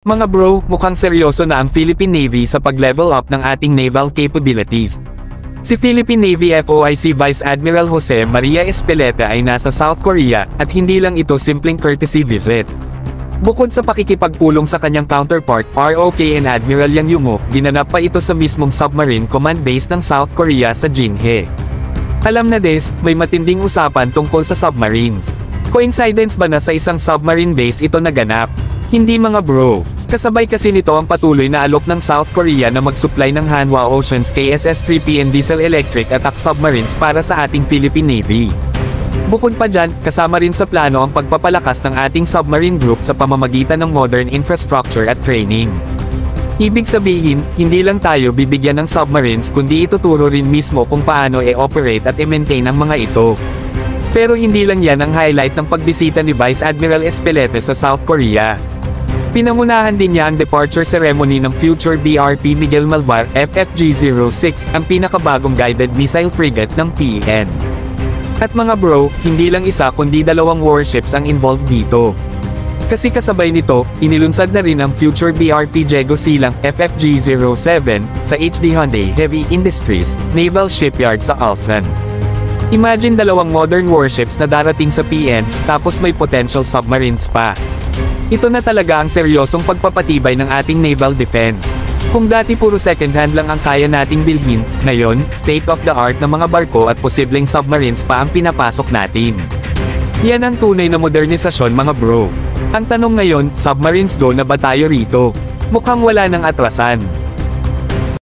Mga bro, mukhang seryoso na ang Philippine Navy sa pag-level up ng ating naval capabilities. Si Philippine Navy FOIC Vice Admiral Jose Maria Espeleta ay nasa South Korea, at hindi lang ito simpleng courtesy visit. Bukod sa pakikipagpulong sa kanyang counterpart, ROKN Admiral Yang Yungo, ginanap pa ito sa mismong submarine command base ng South Korea sa Jinhae. Alam na des, may matinding usapan tungkol sa submarines. Coincidence ba na sa isang submarine base ito naganap? Hindi mga bro. Kasabay kasi nito ang patuloy na alok ng South Korea na mag-supply ng Hanwha Ocean's KSS-3P and diesel-electric attack submarines para sa ating Philippine Navy. Bukod pa dyan, kasama rin sa plano ang pagpapalakas ng ating submarine group sa pamamagitan ng modern infrastructure at training. Ibig sabihin, hindi lang tayo bibigyan ng submarines kundi ituturo rin mismo kung paano i-operate at i-maintain ang mga ito. Pero hindi lang yan ang highlight ng pagbisita ni Vice Admiral Espeleta sa South Korea. Pinangunahan din niya ang departure ceremony ng future BRP Miguel Malvar FFG-06, ang pinakabagong guided missile frigate ng PN. At mga bro, hindi lang isa kundi dalawang warships ang involved dito. Kasi kasabay nito, inilunsad na rin ang future BRP Diego Silang FFG-07 sa HD Hyundai Heavy Industries Naval Shipyard sa Ulsan. Imagine dalawang modern warships na darating sa PN, tapos may potential submarines pa. Ito na talaga ang seryosong pagpapatibay ng ating naval defense. Kung dati puro second hand lang ang kaya nating bilhin, ngayon, state-of-the-art na mga barko at posibleng submarines pa ang pinapasok natin. Yan ang tunay na modernisasyon mga bro. Ang tanong ngayon, submarines do na ba tayo rito? Mukhang wala nang atrasan.